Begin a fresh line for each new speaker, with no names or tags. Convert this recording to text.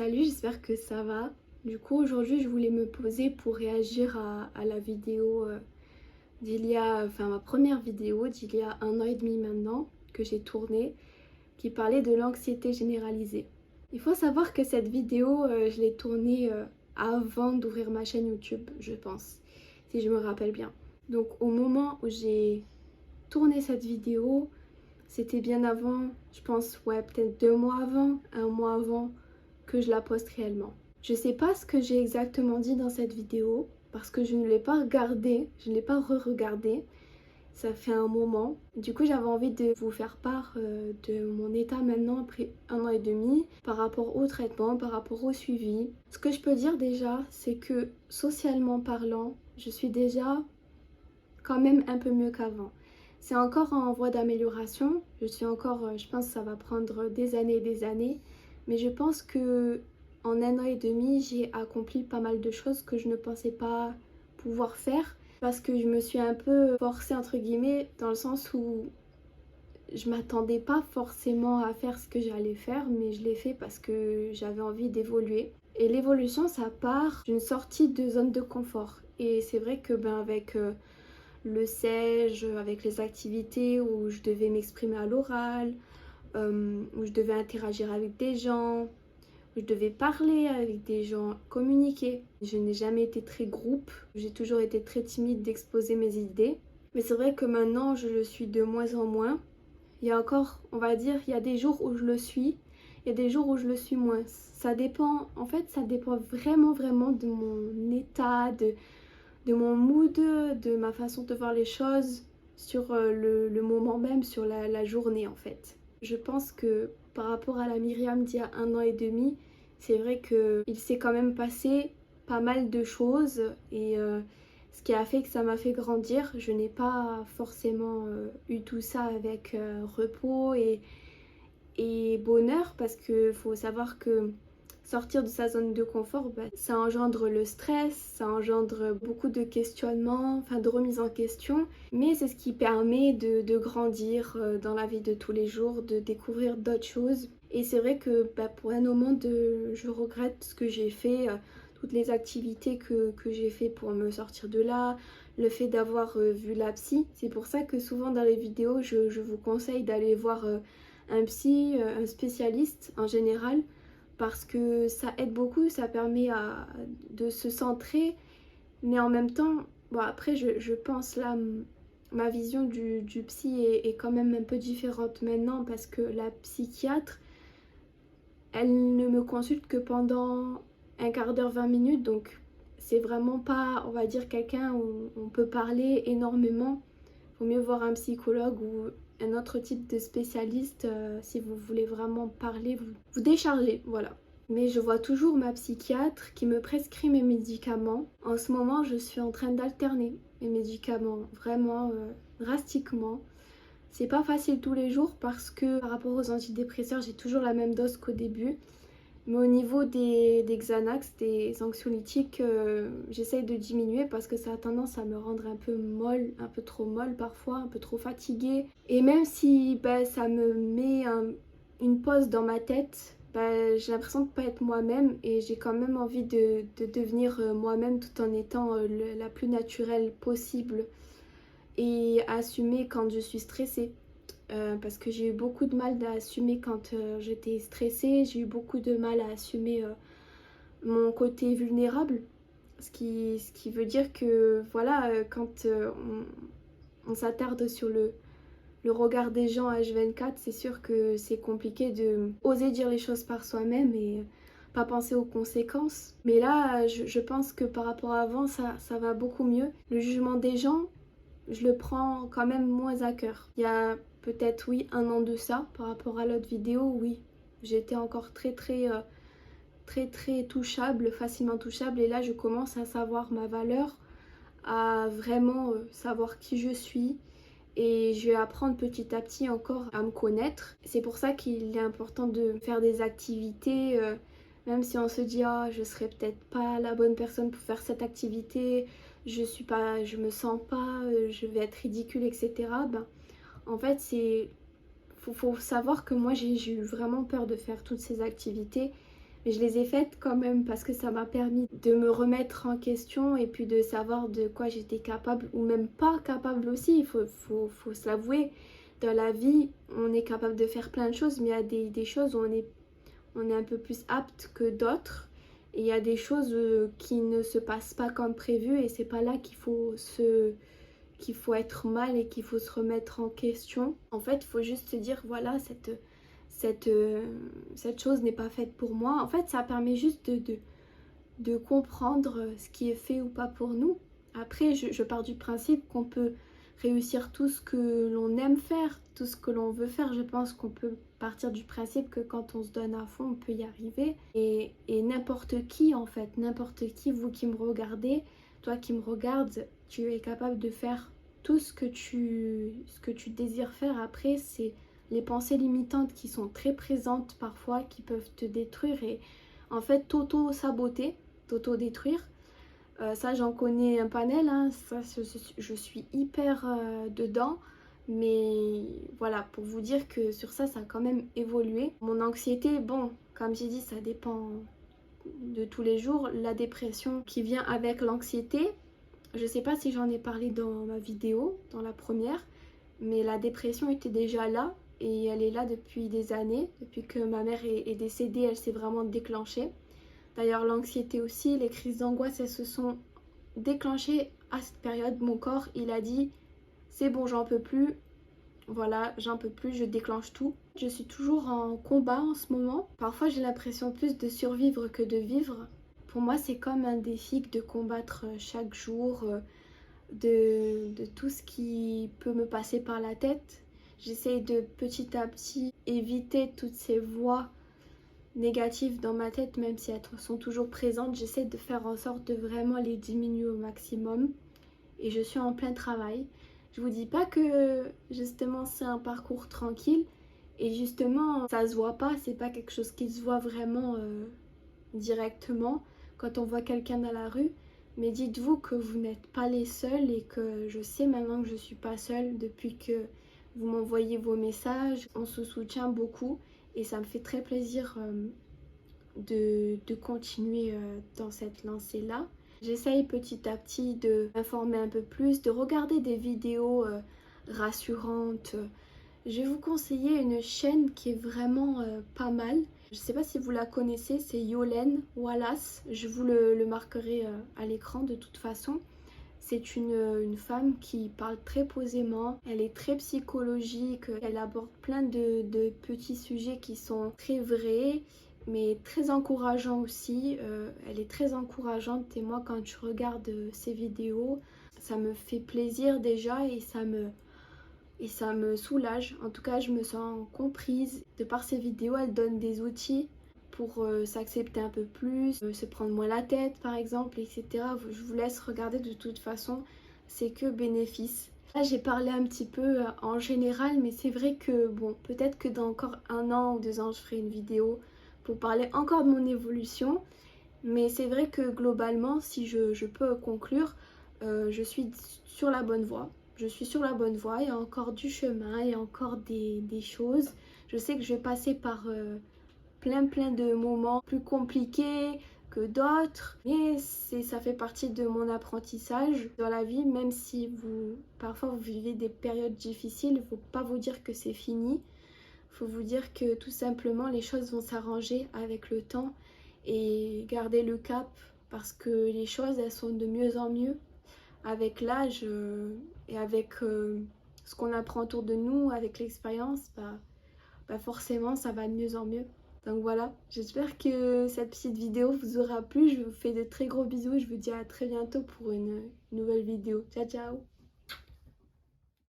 Salut, j'espère que ça va. Du coup, aujourd'hui, je voulais me poser pour réagir à la vidéo ma première vidéo d'il y a 1 an et demi maintenant, que j'ai tournée, qui parlait de l'anxiété généralisée. Il faut savoir que cette vidéo, je l'ai tournée avant d'ouvrir ma chaîne YouTube, je pense, si je me rappelle bien. Donc, au moment où j'ai tourné cette vidéo, c'était bien avant, je pense, ouais, peut-être 2 mois avant, 1 mois avant que je la poste réellement. Je sais pas ce que j'ai exactement dit dans cette vidéo parce que je ne l'ai pas regardée, je ne l'ai pas re-regardée. Ça fait un moment. Du coup, j'avais envie de vous faire part de mon état maintenant après 1 an et demi par rapport au traitement, par rapport au suivi. Ce que je peux dire déjà, c'est que socialement parlant, je suis déjà quand même un peu mieux qu'avant. C'est encore en voie d'amélioration. Je suis encore, je pense que ça va prendre des années et des années. Mais je pense que en 1 an et demi, j'ai accompli pas mal de choses que je ne pensais pas pouvoir faire. Parce que je me suis un peu forcée entre guillemets dans le sens où je m'attendais pas forcément à faire ce que j'allais faire, mais je l'ai fait parce que j'avais envie d'évoluer. Et l'évolution, ça part d'une sortie de zone de confort. Et c'est vrai que avec le CEG, avec les activités où je devais m'exprimer à l'oral, où je devais interagir avec des gens, où je devais parler avec des gens, communiquer. Je n'ai jamais été très groupe, j'ai toujours été très timide d'exposer mes idées. Mais c'est vrai que maintenant, je le suis de moins en moins. Il y a encore, on va dire, il y a des jours où je le suis, il y a des jours où je le suis moins. Ça dépend, en fait, ça dépend vraiment, vraiment de mon état, de mon mood, de ma façon de voir les choses sur le moment même, sur la journée en fait. Je pense que par rapport à la Myriam d'il y a 1 an et demi, c'est vrai qu'il s'est quand même passé pas mal de choses et ce qui a fait que ça m'a fait grandir. Je n'ai pas forcément eu tout ça avec repos et bonheur parce qu'il faut savoir que sortir de sa zone de confort, ça engendre le stress, ça engendre beaucoup de questionnements, enfin de remise en question, mais c'est ce qui permet de grandir dans la vie de tous les jours, de découvrir d'autres choses. Et c'est vrai que pour un moment, je regrette ce que j'ai fait, toutes les activités que j'ai fait pour me sortir de là, le fait d'avoir vu la psy. C'est pour ça que souvent dans les vidéos, je vous conseille d'aller voir un psy, un spécialiste en général, parce que ça aide beaucoup, ça permet de se centrer, mais en même temps, bon après je pense là, ma vision du psy est quand même un peu différente maintenant parce que la psychiatre, elle ne me consulte que pendant un quart d'heure, 20 minutes, donc c'est vraiment pas, on va dire, quelqu'un où on peut parler énormément. Vaut mieux voir un psychologue ou un autre type de spécialiste si vous voulez vraiment parler, vous décharger, voilà. Mais je vois toujours ma psychiatre qui me prescrit mes médicaments. En ce moment, je suis en train d'alterner mes médicaments, vraiment drastiquement. C'est pas facile tous les jours parce que par rapport aux antidépresseurs, j'ai toujours la même dose qu'au début. Mais au niveau des Xanax, des anxiolytiques, j'essaye de diminuer parce que ça a tendance à me rendre un peu molle, un peu trop molle parfois, un peu trop fatiguée. Et même si ça me met une pause dans ma tête, j'ai l'impression de ne pas être moi-même et j'ai quand même envie de devenir moi-même tout en étant la plus naturelle possible et assumer quand je suis stressée. Parce que j'ai eu beaucoup de mal à assumer quand j'étais stressée, j'ai eu beaucoup de mal à assumer mon côté vulnérable, ce qui veut dire que voilà, quand on s'attarde sur le regard des gens H24, c'est sûr que c'est compliqué de oser dire les choses par soi-même et pas penser aux conséquences. Mais là, je pense que par rapport à avant, ça va beaucoup mieux. Le jugement des gens, je le prends quand même moins à cœur. Il y a peut-être, oui, 1 an de ça, par rapport à l'autre vidéo, oui, j'étais encore très touchable, facilement touchable, et là je commence à savoir ma valeur, à vraiment savoir qui je suis, et je vais apprendre petit à petit encore à me connaître. C'est pour ça qu'il est important de faire des activités, même si on se dit ah je serais peut-être pas la bonne personne pour faire cette activité, je me sens pas, je vais être ridicule, etc. En fait faut savoir que moi j'ai eu vraiment peur de faire toutes ces activités Mais je les ai faites quand même parce que ça m'a permis de me remettre en question et puis de savoir de quoi j'étais capable ou même pas capable aussi. Il faut se l'avouer. Dans la vie, on est capable de faire plein de choses, mais il y a des choses où on est un peu plus apte que d'autres. Et il y a des choses qui ne se passent pas comme prévu et c'est pas là qu'il faut être mal et qu'il faut se remettre en question. En fait, il faut juste se dire, voilà, cette chose n'est pas faite pour moi. En fait, ça permet juste de comprendre ce qui est fait ou pas pour nous. Après, je pars du principe qu'on peut réussir tout ce que l'on aime faire, tout ce que l'on veut faire. Je pense qu'on peut partir du principe que quand on se donne à fond, on peut y arriver. Et n'importe qui, en fait, n'importe qui, vous qui me regardez, toi qui me regardes, tu es capable de faire tout ce que tu désires faire. Après, c'est les pensées limitantes qui sont très présentes parfois, qui peuvent te détruire et en fait t'auto-saboter, t'auto-détruire. Ça, j'en connais un panel, hein. Ça, je suis hyper dedans. Mais voilà, pour vous dire que sur ça, ça a quand même évolué. Mon anxiété, bon, comme j'ai dit, ça dépend de tous les jours. La dépression qui vient avec l'anxiété, je sais pas si j'en ai parlé dans ma vidéo, dans la première, mais la dépression était déjà là et elle est là depuis des années. Depuis que ma mère est décédée, elle s'est vraiment déclenchée. D'ailleurs, l'anxiété aussi, les crises d'angoisse, elles se sont déclenchées à cette période. Mon corps, il a dit, c'est bon, j'en peux plus. Voilà, j'en peux plus, je déclenche tout. Je suis toujours en combat en ce moment. Parfois, j'ai l'impression plus de survivre que de vivre. Pour moi, c'est comme un défi de combattre chaque jour de tout ce qui peut me passer par la tête. J'essaye de petit à petit éviter toutes ces voix négatives dans ma tête, même si elles sont toujours présentes. J'essaie de faire en sorte de vraiment les diminuer au maximum. Et je suis en plein travail. Je vous dis pas que justement c'est un parcours tranquille. Et justement, ça se voit pas. C'est pas quelque chose qui se voit vraiment directement quand on voit quelqu'un dans la rue. Mais dites-vous que vous n'êtes pas les seuls et que je sais maintenant que je suis pas seule depuis que vous m'envoyez vos messages. On se soutient beaucoup. Et ça me fait très plaisir de continuer dans cette lancée-là. J'essaye petit à petit de m'informer un peu plus, de regarder des vidéos rassurantes. Je vais vous conseiller une chaîne qui est vraiment pas mal. Je ne sais pas si vous la connaissez, c'est Yolène Wallace. Je vous le marquerai à l'écran de toute façon. C'est une femme qui parle très posément, elle est très psychologique, elle aborde plein de petits sujets qui sont très vrais, mais très encourageants aussi. Elle est très encourageante et moi quand je regarde ses vidéos, ça me fait plaisir déjà et ça me soulage. En tout cas, je me sens comprise. De par ses vidéos, elle donne des outils pour s'accepter un peu plus, se prendre moins la tête par exemple, etc. Je vous laisse regarder, de toute façon, c'est que bénéfice. Là, j'ai parlé un petit peu en général, mais c'est vrai que, bon, peut-être que dans encore 1 an ou 2 ans, je ferai une vidéo pour parler encore de mon évolution. Mais c'est vrai que globalement, si je peux conclure, je suis sur la bonne voie. Je suis sur la bonne voie, il y a encore du chemin, il y a encore des choses. Je sais que je vais passer par plein de moments plus compliqués que d'autres, mais ça fait partie de mon apprentissage dans la vie. Même si parfois vous vivez des périodes difficiles, il ne faut pas vous dire que c'est fini, il faut vous dire que tout simplement les choses vont s'arranger avec le temps et garder le cap, parce que les choses elles sont de mieux en mieux avec l'âge et avec ce qu'on apprend autour de nous, avec l'expérience, forcément ça va de mieux en mieux. Donc voilà, j'espère que cette petite vidéo vous aura plu. Je vous fais de très gros bisous et je vous dis à très bientôt pour une nouvelle vidéo. Ciao ciao.